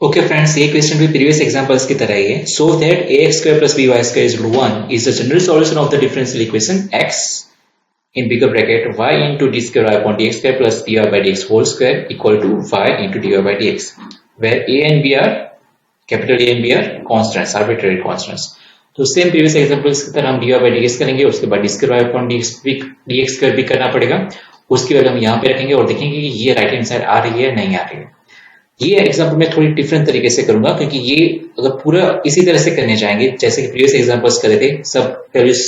Okay friends, ये question भी previous examples की तरह ही है. So that ax square plus by square is equal to 1 is the general solution of the differential equation x in bigger bracket y into d square y upon dx square plus dy by dx whole square equal to y into dy by dx, where a and b are capital A and B are constants, arbitrary constants. तो same previous examples की तरह हम dy by dx करेंगे, उसके बाद d square y upon dx square भी करना पड़ेगा. उसकी वैल्यू हम यहाँ पे रखेंगे और देखेंगे कि ये राइट हैंड साइड आ रही है नहीं आ रही है. ये एग्जांपल मैं थोड़ी डिफरेंट तरीके से करूंगा, क्योंकि ये अगर पूरा इसी तरह से करने जाएंगे जैसे कि प्रीवियस एग्जांपल्स करे थे, सब वैल्यूज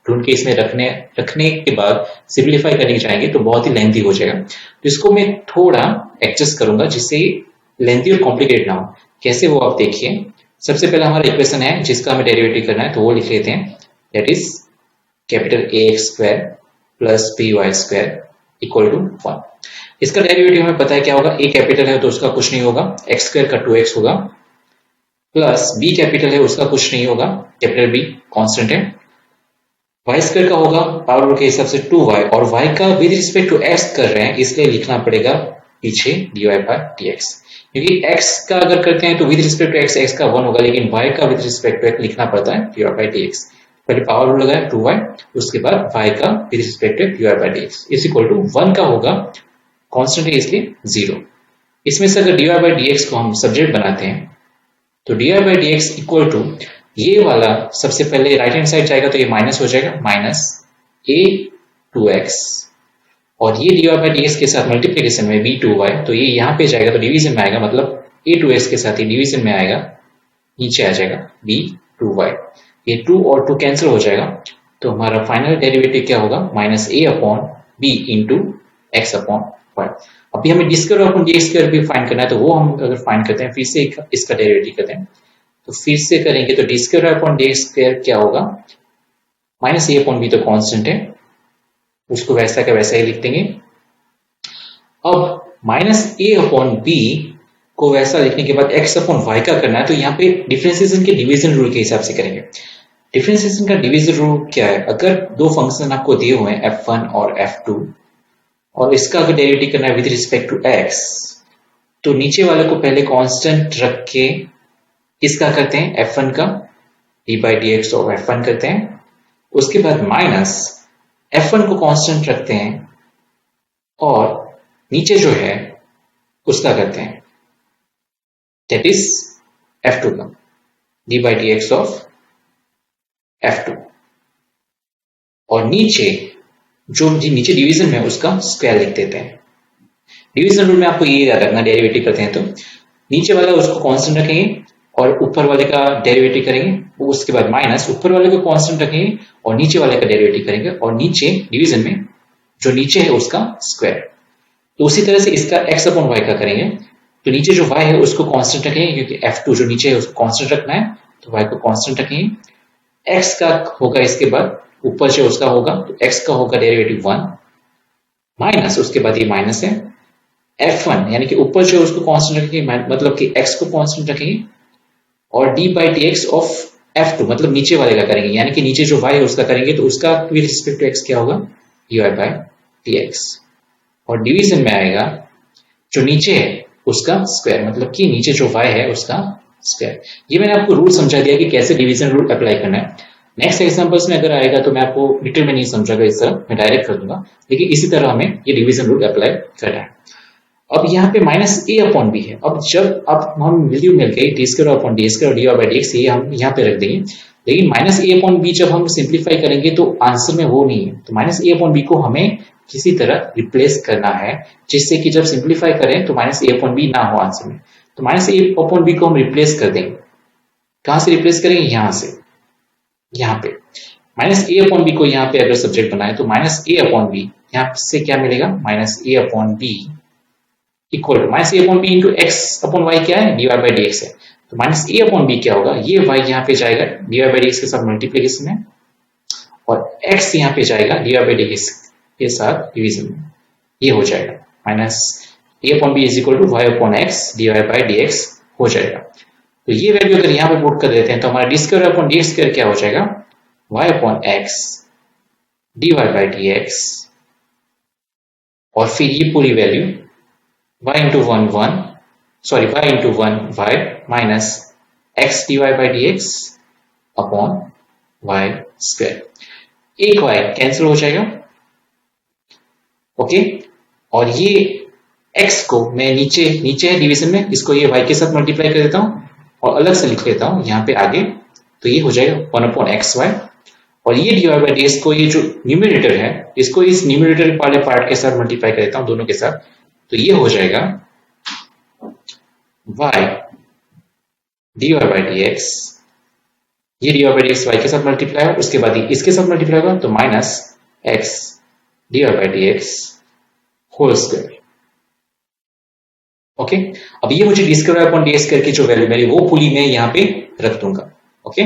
ढूंढ के इसमें रखने के बाद सिंपलीफाई करने जाएंगे तो बहुत ही लेंथी हो जाएगा. तो इसको मैं थोड़ा एडजस्ट करूंगा जिससे लेंथी और कॉम्प्लिकेट ना हो. कैसे वो आप देखिए. सबसे पहला हमारा इक्वेशन है जिसका हमें डेरिवेटिव करना है, तो वो लिख लेते हैं. That is capital ax square plus by square equal to 1. इसका डेरिवेटिव हमें पता है क्या होगा. ए कैपिटल है तो उसका कुछ नहीं होगा, एक्स स्क्वायर का 2x होगा, प्लस बी कैपिटल है उसका कुछ नहीं होगा, कैपिटल बी कांस्टेंट है. वाई स्क्वायर का होगा पावर के हिसाब से 2y, और y का विद रिस्पेक्ट टू x कर रहे हैं इसलिए लिखना पड़ेगा पीछे dy by dx, क्योंकि x का अगर करते हैं तो विद रिस्पेक्ट टू x का 1 होगा, लेकिन y का विद रिस्पेक्ट टू x लिखना पड़ता है dy by dx. पहले पावर रूल लगाए 2y, उसके बाद y का with respect to dy by dx is equal to 1 का होगा, कांस्टेंट है इसलिए 0. इसमें से अगर dy by dx को हम सब्जेक्ट बनाते हैं तो dy by dx equal to ये वाला सबसे पहले राइट हैंड साइड जाएगा तो ये माइनस हो जाएगा, माइनस a2x, और ये dy by dx के साथ मल्टीप्लीकेशन में b2y, तो ये यहाँ पे जाएगा तो डिवीजन में आएगा, मतलब a2x के साथ ही डिवीजन में आएगा, नीचे आ जाएगा b2y. ये 2 और 2 कैंसिल हो जाएगा, तो हमारा फाइनल डेरिवेटिव क्या होगा, minus a upon b into x upon y. अभी हमें d square upon d square भी फाइंड करना है, तो वो हम अगर फाइंड करते हैं फिर से इसका डेरिवेटिव करते हैं, तो फिर से करेंगे तो D square upon d square क्या होगा, माइनस ए अपॉन बी तो कांस्टेंट है, उसको वैसा का वैसा ही लिख देंगे. अब माइनस ए अपॉन बी को वैसा लिखने के बाद एक्स अपॉन वाई का करना है, तो यहाँ पे डिफरेंशिएशन के डिवीजन रूल के हिसाब से करेंगे. डिफरेंशिएशन का डिवीजन रूल क्या है, अगर दो फंक्शन आपको दिए हुए हैं f1 और f2 और इसका अगर डेरिवेटिव करना है विद रिस्पेक्ट टू x, तो नीचे वाले को पहले कांस्टेंट रख के इसका करते हैं f1 का d by dx और f1 करते हैं, उसके बाद माइनस f1 को कांस्टेंट रखते हैं और नीचे जो है उसका करते हैं, दैट इज f2 का d by dx of f2, और नीचे जो नीचे डिवीजन में उसका स्क्वायर लिख देते हैं. डिवीजन रूल में आपको ये याद रखना, डेरिवेटिव करते हैं तो नीचे वाला उसको कांस्टेंट रखेंगे और ऊपर वाले का डेरिवेटिव करेंगे, उसके बाद माइनस ऊपर वाले को कांस्टेंट रखेंगे और नीचे वाले का डेरिवेटिव करेंगे, और नीचे डिवीजन में जो नीचे है उसका स्क्वायर. तो उसी तरह से इसका x अपॉन वाई का करेंगे, तो नीचे जो y है उसको कांस्टेंट रखेंगे, क्योंकि f2 जो नीचे है उसको कांस्टेंट रखना है, तो y को कांस्टेंट रखेंगे. x का होगा इसके बाद ऊपर से उसका होगा, तो x का होगा डेरिवेटिव 1 माइनस, उसके बाद ये माइनस है f1, यानी कि ऊपर जो उसको कांस्टेंट रखेंगे, मतलब कि x को कांस्टेंट रखेंगे, और d by dx of f2 मतलब नीचे वाले का करेंगे, यानी कि नीचे जो y है उसका करेंगे, तो उसका विद रिस्पेक्ट टू x क्या होगा, dy by dx, और डिवीजन में आएगा जो नीचे है उसका स्क्वायर, मतलब कि नीचे जो y है उसका स्क्वायर. ये मैंने आपको रूल समझा दिया कि कैसे डिवीजन रूल अप्लाई करना है. नेक्स्ट एग्जांपल्स में अगर आएगा तो मैं आपको डिटेल में नहीं समझाऊंगा, इस तरह मैं डायरेक्ट कर दूंगा, लेकिन इसी तरह हमें ये डिवीजन रूल अप्लाई करना है. अब यहाँ पे माइनस ए अपॉन बी है. अब जब अब हम वैल्यू मिल गई D square upon d square D by D X, ये हम यहाँ पे रख देंगे, लेकिन माइनस ए अपॉन बी जब हम सिंप्लीफाई करेंगे तो आंसर में वो नहीं है, तो माइनस ए अपॉन बी को हमें किसी तरह रिप्लेस करना है, जिससे कि जब सिंप्लीफाई करें तो माइनस ए अपॉन बी ना हो आंसर में. तो माइनस ए अपॉन बी को हम रिप्लेस कर देंगे. कहां से रिप्लेस करेंगे, यहां से, यहाँ पे माइनस ए अपॉन बी को यहाँ पे अगर सब्जेक्ट बनाए तो माइनस ए अपॉन बी यहाँ से क्या मिलेगा, minus A upon b equal to minus A upon B into x upon y क्या है, d Y by D x है. तो माइनस ए अपॉन बी क्या होगा, ये वाई यहाँ पे जाएगा d Y by D x के साथ मल्टीप्लीकेशन में, और एक्स यहाँ पे जाएगा d Y by D x के साथ डिवीजन में, ये हो जाएगा minus A upon b is equal to y upon x d Y by D x हो जाएगा. तो ये वैल्यू अगर यहाँ पे पुट कर देते हैं तो हमारा d square upon d square क्या हो जाएगा, y upon x d Y by D x, और फिर ये पूरी value y into 1 1 sorry y into 1 y minus x dy by D x upon y square. एक y कैंसिल हो जाएगा, ओके। और ये x को मैं नीचे नीचे है डिवीजन में, इसको ये y के साथ मल्टीप्लाई कर देता हूं और अलग से लिख लेता हूं यहाँ पे आगे, तो ये हो जाएगा 1 अपॉन एक्स वाई। और ये D Y by D x को, ये जो न्यूमरेटर है इसको इस न्यूमरेटर वाले पार्ट के साथ मल्टीप्लाई कर देता हूं दोनों के साथ, तो ये हो जाएगा y D Y by D X, ये D Y by D X Y के साथ मल्टीप्लाई हो, उसके बाद इसके साथ मल्टीप्लाई होगा तो minus x d Y by D x whole square, okay. अब ये मुझे d square upon D x square की जो वैल्यू मेरी वो पूरी मैं यहाँ पे रख दूंगा, ओके।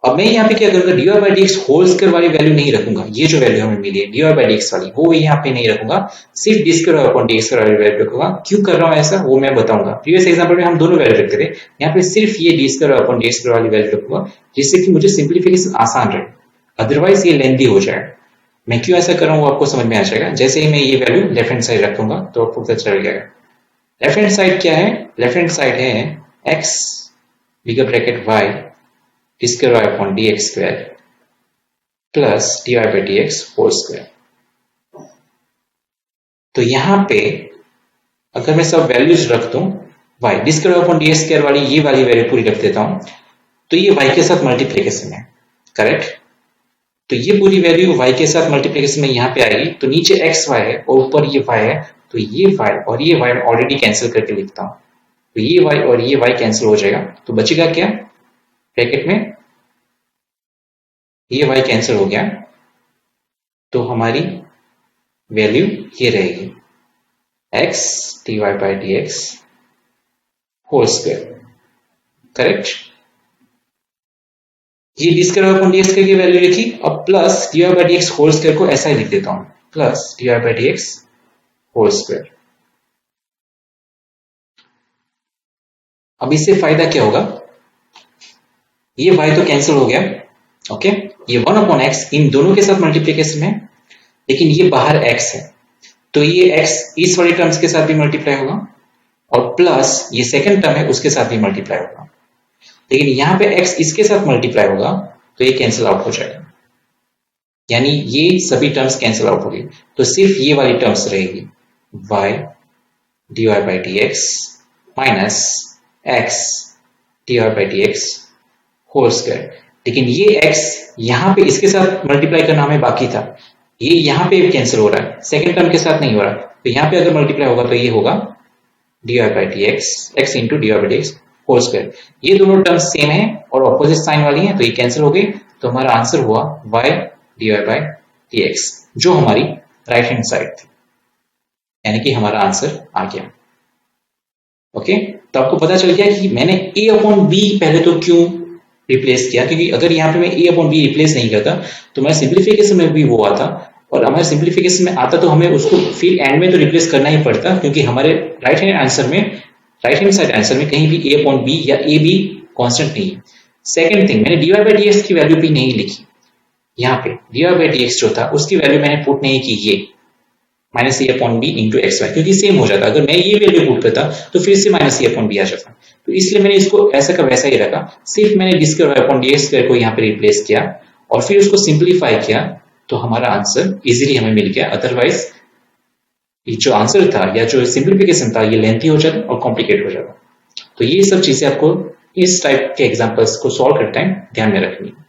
अब मैं यहाँ पे क्या करूंगा, d Y by D x whole square वाली वैल्यू नहीं रखूंगा, ये जो वैल्यू हमें मिली है d Y by D x वाली वो यहाँ पे नहीं रखूंगा, सिर्फ d square upon D x square वाली वैल्यू रखूंगा। क्यों कर रहा हूँ ऐसा वो मैं बताऊंगा। प्रीवियस एग्जाम्पल में हम दोनों वैल्यू रखते थे, यहाँ पे सिर्फ ये D square upon D x square वाली वैल्यू रखूंगा, जिससे कि मुझे सिंप्लीफिकेशन आसान रहे, अदरवाइज ये लेंथी हो जाए। मैं क्यों ऐसा कर रहा हूँ वो आपको समझ में आ जाएगा। जैसे ही मैं ये वैल्यू लेफ्ट हैंड साइड रखूंगा तो आपको पता चल जाएगा। लेफ्ट हैंड साइड क्या है, लेफ्ट हैंड साइड है x bigger bracket y d square y upon D x square plus D Y by D x whole square. तो यहां पे अगर मैं सब वैल्यूज रख दूं, y d square upon D x square वाली ये वाली वैल्यू पूरी रख देता हूं, तो ये y के साथ मल्टीप्लीकेशन है, करेक्ट। तो ये पूरी वैल्यू y के साथ मल्टीप्लीकेशन में यहाँ पे आएगी, तो नीचे एक्स वाई है और ऊपर ये y है, तो ये y और ये y ऑलरेडी कैंसिल करके लिखता हूं, तो ये y और ये y कैंसिल हो जाएगा, तो बचेगा क्या ब्रैकेट में, ये y कैंसिल हो गया, तो हमारी वैल्यू ये रहेगी x dy by D x whole square, correct. ये D square upon D X की वैल्यू लिखी, अब plus D Y by D x whole square को ऐसा ही लिख देता हूं, plus D Y by D x whole square. अब इससे फायदा क्या होगा, ये y तो कैंसिल हो गया, ओके। ये 1 अपॉन एक्स इन दोनों के साथ मल्टीप्लीकेशन है, लेकिन ये बाहर x है, तो ये x इस वाले टर्म्स के साथ भी मल्टीप्लाई होगा और प्लस ये सेकंड टर्म है उसके साथ भी मल्टीप्लाई होगा, लेकिन यहां पे x इसके साथ मल्टीप्लाई होगा तो ये कैंसिल आउट हो जाएगा, यानी ये सभी टर्म्स कैंसिल आउट हो गई, तो सिर्फ ये वाली टर्म्स रहेगी y D Y by D x minus x d Y by D x whole square. लेकिन ये x यहाँ पे इसके साथ मल्टीप्लाई करना हमें बाकी था, ये यहाँ पे कैंसिल हो रहा है, सेकंड टर्म के साथ नहीं हो रहा, तो यहाँ पे अगर मल्टीप्लाई होगा तो ये होगा d Y by D x x into d Y by D x whole square. ये दोनों टर्म्स सेम है और ऑपोजिट साइन वाली है, तो ये कैंसिल हो गई, तो हमारा आंसर हुआ y D Y by D x, जो हमारी राइट हैंड साइड थी, यानी कि हमारा आंसर आ गया, ओके। तो आपको पता चल गया कि मैंने a अपॉन बी पहले तो क्यों रिप्लेस किया, क्योंकि अगर यहाँ पे मैं a अपॉन बी रिप्लेस नहीं करता तो मैं सिंप्लीफिकेशन में भी वो आता, और हमारे सिंप्लीफिकेशन में आता तो हमें उसको फिर एंड में तो रिप्लेस करना ही पड़ता, क्योंकि हमारे राइट हैंड आंसर में, राइट हैंड साइड आंसर में कहीं भी a अपॉन बी या a b कांस्टेंट नहीं है। सेकंड थिंग, मैंने dy बाई डी एक्स की वैल्यू भी नहीं लिखी, यहाँ पे dy बाई डी एक्स जो था उसकी वैल्यू मैंने पुट नहीं की, ये माइनस ए upon B into X Y, क्योंकि सेम हो जाता, अगर मैं ये वैल्यू पुट करता तो फिर से माइनस ए अपॉन बी आ जाता, तो इसलिए मैंने इसको ऐसा का वैसा ही रखा, सिर्फ मैंने D square upon D x square को यहाँ पे रिप्लेस किया और फिर उसको सिंप्लीफाई किया, तो हमारा आंसर इजीली हमें मिल गया। अदरवाइज ये जो आंसर था या जो सिंप्लीफिकेशन था ये लेंथी हो जाता और कॉम्प्लिकेट हो जाता। तो ये सब चीजें आपको इस टाइप के एग्जांपल्स को सॉल्व करते टाइम ध्यान में रखनी है।